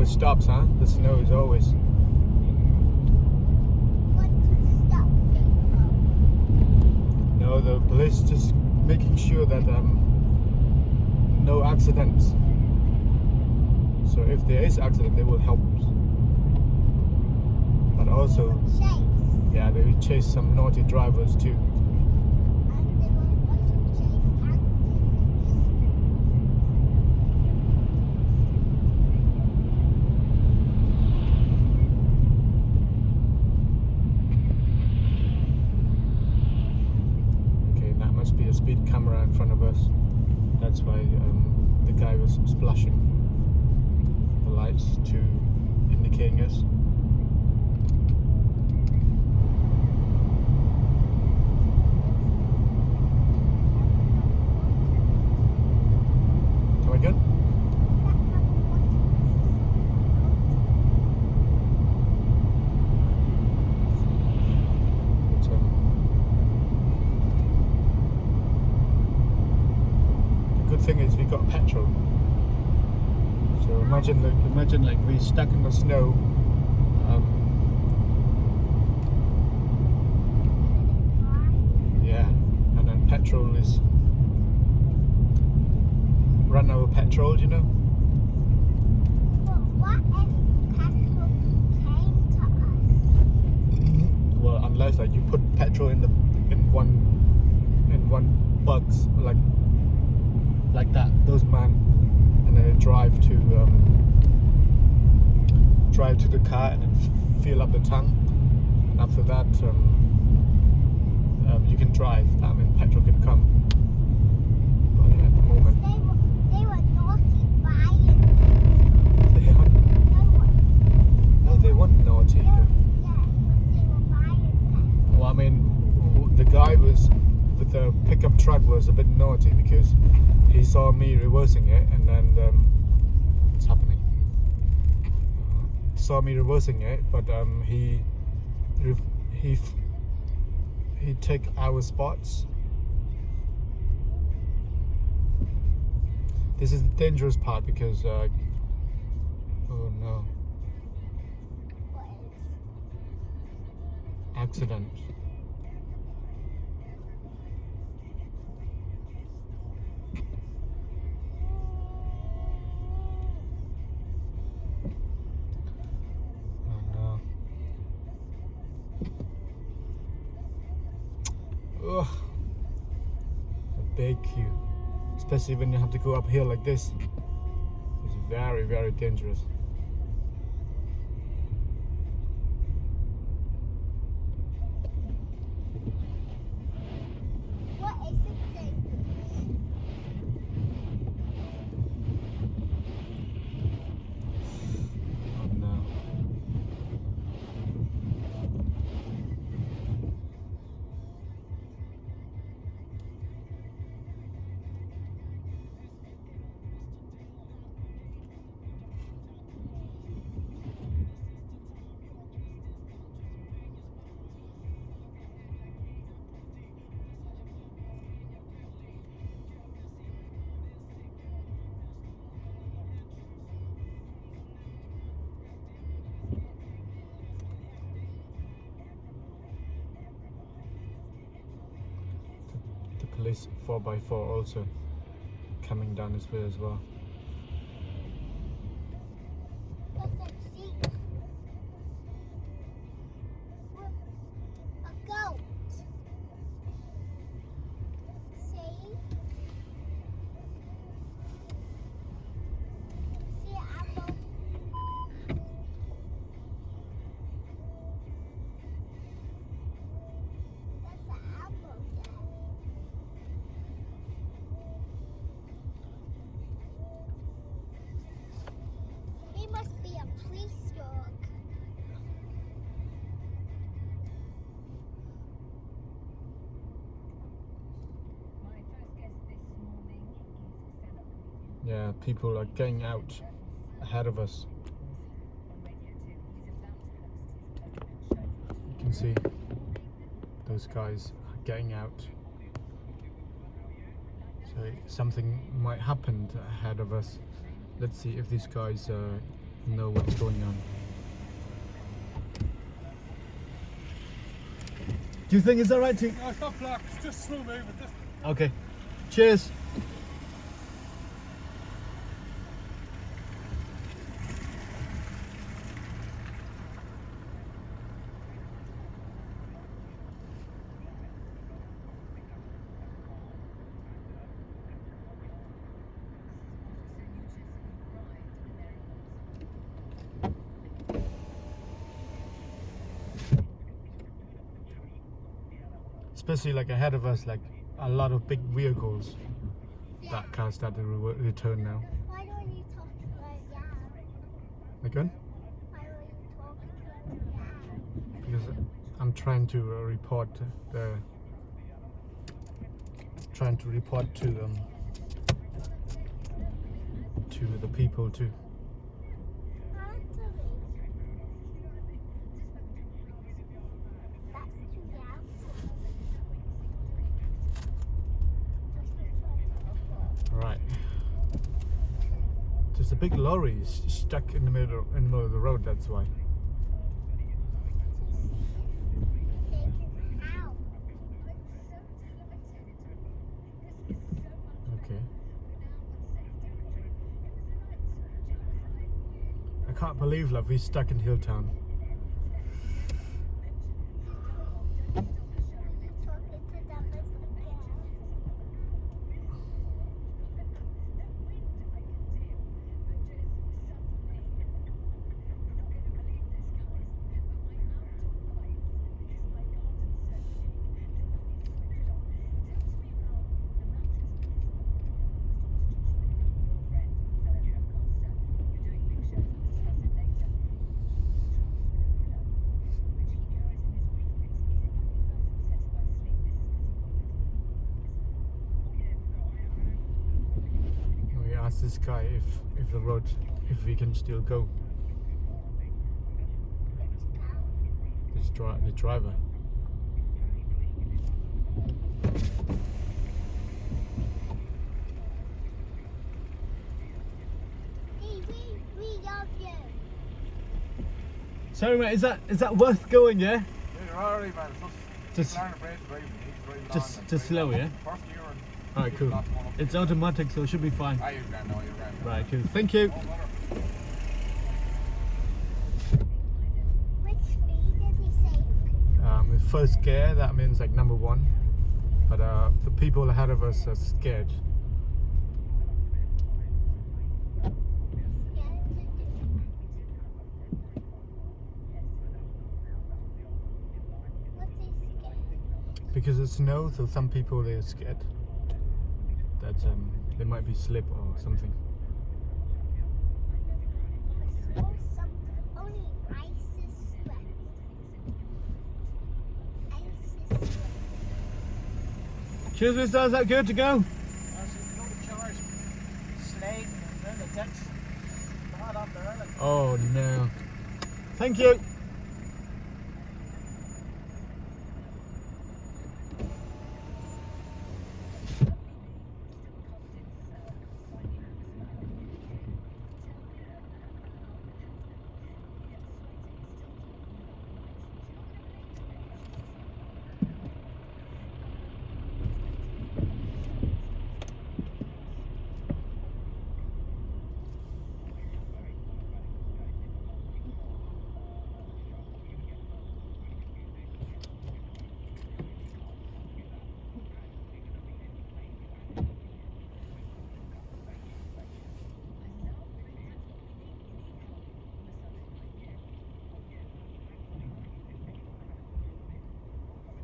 always stops, huh? The snow is always. What to stop people? No, the police just making sure that no accidents. So if there is accident, they will help. But also, Chase. yeah, they will chase some naughty drivers too. And they will also chase accidents. Okay, that must be a speed camera in front of us. That's why the guy was splashing the lights to indicating us. Come again? But, the good thing is we got petrol. So imagine like we stuck in the snow. Yeah, and then petrol is run out of petrol, you know. But what if petrol came to us? Well, unless like you put petrol in one bugs like that, those man, and then they drive to the car and then fill up the tank, and after that you can drive. I mean, petrol can come. But at the moment, They were naughty buying. no, they weren't naughty. Yeah, but they were buying them. Well, I mean, the guy with the pickup truck was a bit naughty because he saw me reversing it, and then what's happening? Saw me reversing it, but he take our spots. This is the dangerous part because oh no, What is? accident. Oh no. Ugh. A big queue, especially when you have to go uphill like this. It's very, very dangerous. What is it dangerous? Oh no. The police 4x4 also coming down this way as well. What's that sheep? A goat. See? See apple? That's the apple there. He must be a police dog. My first guest this morning is stand-up comedian Yeah, people are getting out ahead of us. on Radio 2. He's about to host his own show. You can see those guys are getting out. So something might happen ahead of us. Let's see if these guys know what's going on. Do you think it's alright to? No, it's not blocked. It's just slow moving. Okay. Cheers. Especially like ahead of us, like a lot of big vehicles. That car started to return now. Why don't you talk to my dad? Again? Why don't you talk to my dad? Because I'm trying to report to the people too. That's too loud. Right. There's a big lorry stuck in the middle of the road. That's why. Okay. I can't believe like we're stuck in Hilltown. Ask this guy if the road, if we can still go. The driver. Hey, we love you. Sorry mate, is that worth going? Yeah. Yeah, you're alright, man. Just learn afraid to drive. You need to drive along. just slow, yeah. First gear and Alright, cool. lots going up. It's automatic, so it should be fine. Ah, you're grand now, you're grand. Right, cool. Thank you. No matter. Which speed did he say? With first gear, that means like number 1. But the people ahead of us are scared. Because it snows, so some people they're scared that they might be slip or something. Only ice is sweat. Ice is sweat. Cheers, mister. Is that good to go? Oh no. Thank you.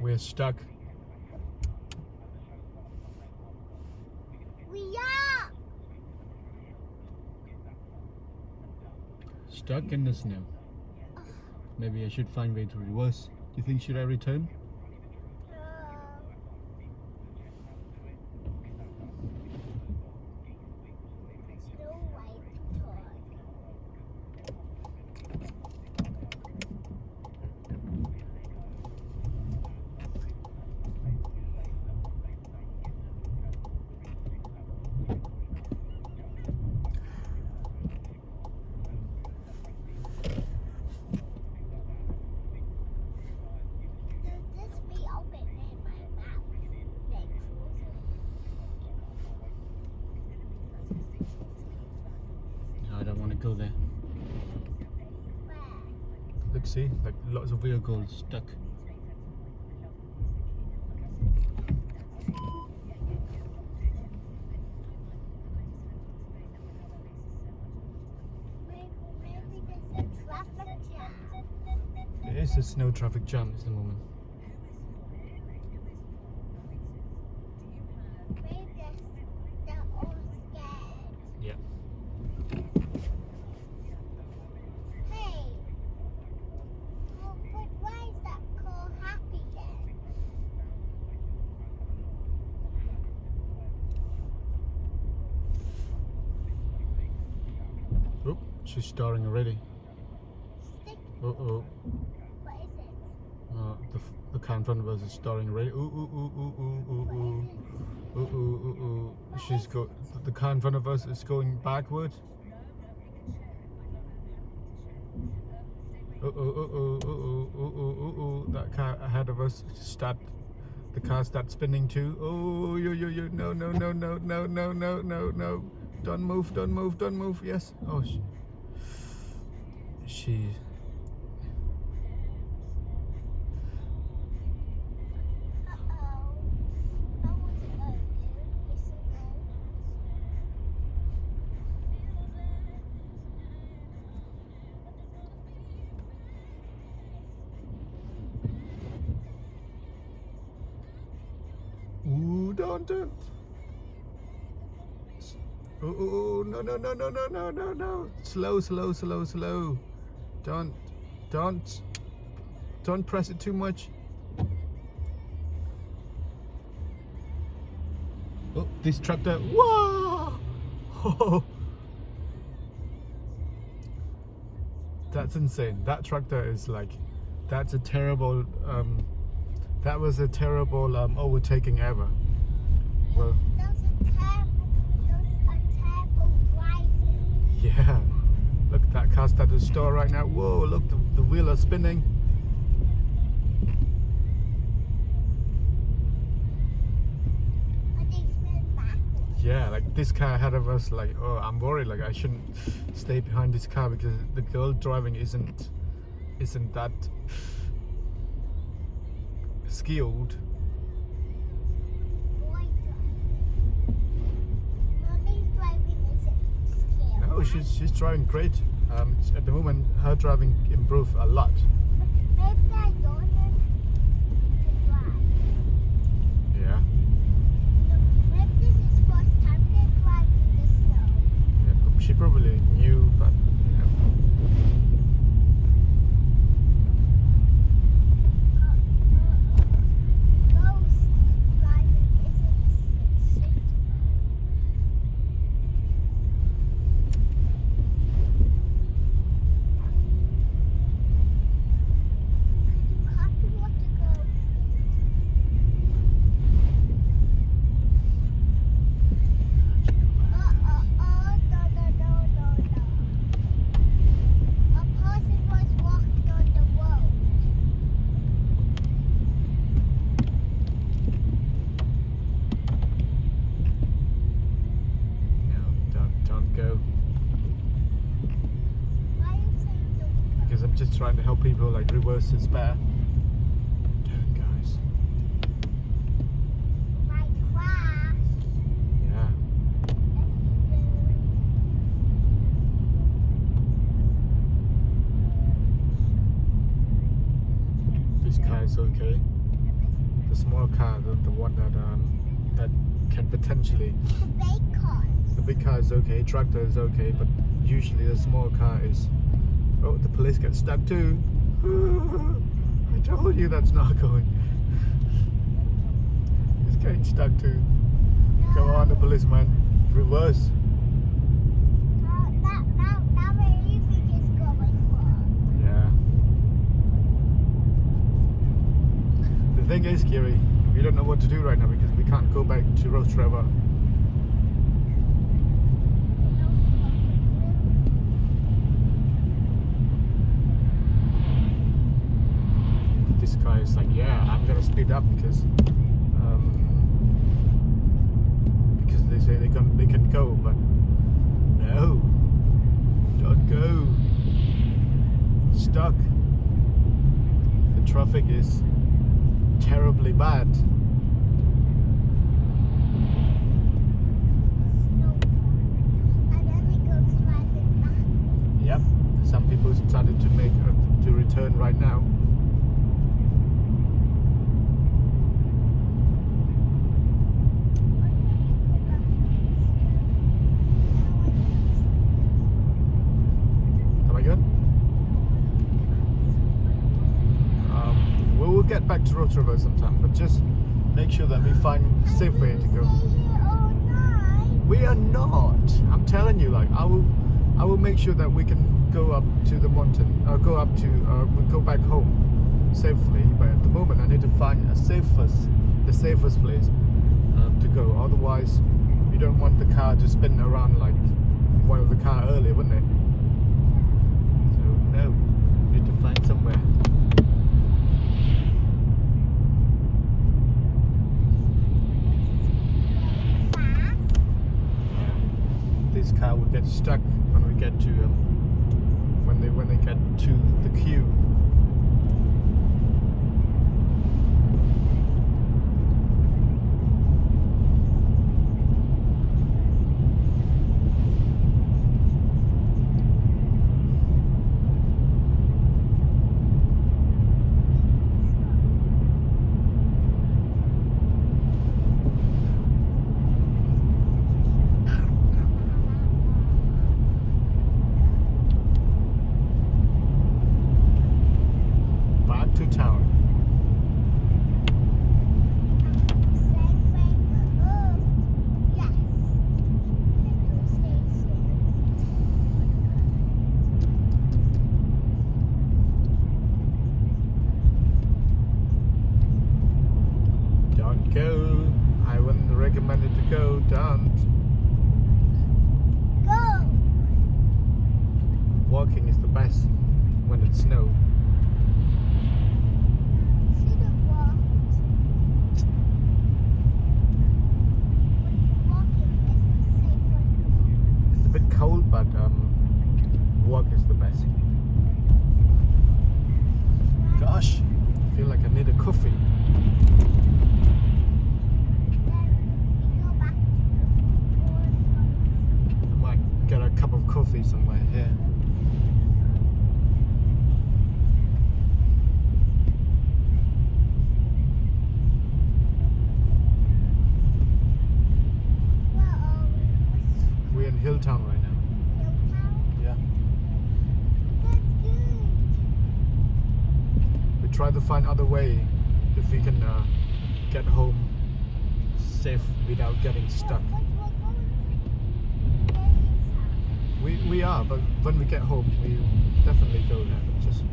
We're stuck. We are. Stuck in the snow. Maybe I should find a way to reverse. Do you think should I return? vehicle there. Where? Look, see, like lots of vehicles stuck. Maybe there's a traffic jam. There is a snow traffic jam at the moment. Maybe they're all scared. Yeah. Hey. Oh, but why is that car happy then? Oh, she's starting already. Stick. Oh. What is it? The car in front of us is starting already. Ooh. She's go. The car in front of us is going backward. That car ahead of us the car starts spinning too. Oh, yo. No. Don't move. Yes. Oh, she. Uh-oh. I want to go, dude. Yes or no? Ooh, don't. Oh, no. Slow. Don't press it too much. Oh, this tractor. Whoa! Oh, that's insane. That tractor is like, that's a terrible, that was a terrible overtaking ever. Well, Those are terrible driving. yeah. Look, that car's at the store right now. Whoa, look, the wheel is spinning. Are they spinning backwards? Yeah, like this car ahead of us, like, oh, I'm worried, like I shouldn't stay behind this car because the girl driving isn't that skilled. Boy driving. Mommy's driving isn't scary. No, she's driving great. At the moment, her driving improved a lot. Maybe I don't learn to drive. Yeah. Maybe this is first time they drive in the snow. Yeah, she probably knew, but you know. Ghost driving isn't suitable. Copy what the ghost no. A person was walking on the road. No, don't go. Why are you saying don't go? Because I'm just trying to help people like reverse and spare. Turn, guys. My crash. Yeah. This car is okay. The small car, the one that can potentially. The big cars. The big car is okay. Tractor is okay, but usually the small car is. Oh, the police get stuck too. I told you that's not going. It's getting stuck too. Come on, the policeman. Reverse. Now where do you think it's going for? Yeah. The thing is, Kiri, we don't know what to do right now because we can't go back to Rose Trevor. This guy is like, yeah, I'm gonna speed up because they say they can go, but no, Don't go. Stuck. The traffic is terribly bad. And then it goes driving back. Yep. Some people started to make to return right now. Am I good? We will get back to Road River sometime, but just make sure that we find a safe way to go. Stay here all night. We are not. I'm telling you, like I will make sure that we can go up to the mountain, or go up to, we go back home safely. But at the moment, I need to find the safest place to go. Otherwise, we don't want the car to spin around like one of the car earlier, wouldn't it? So no, we need to find somewhere. This car will get stuck when we get to when they get to the queue. To town. Don't go. I wouldn't recommend it to go. Don't. Go. Walking is the best when it snows. It's a bit cold, but walk is the best. Gosh, I feel like I need a coffee. I might get a cup of coffee somewhere here. We're in Hilltown right now. Yeah. We try to find other way if we can get home safe without getting stuck. We are, but when we get home, we definitely go there. But just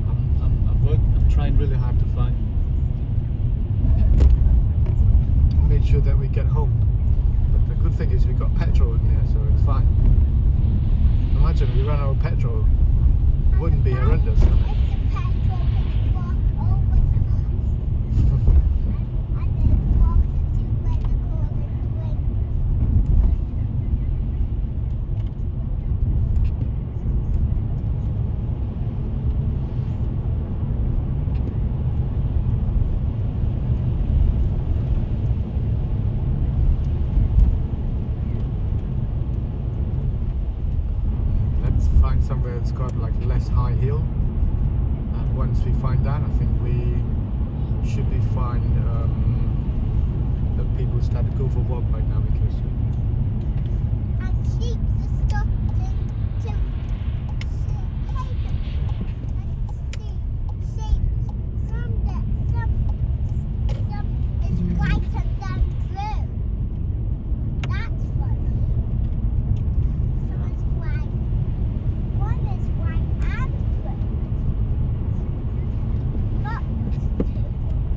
I'm trying really hard to make sure that we get home. But the good thing is we got petrol in there, so it's fine. Imagine we ran out of petrol, it wouldn't be horrendous, would it? Somewhere that's got like less high hill, and once we find that, I think we should be fine. The people start to go for a walk right now because and sheep are stuck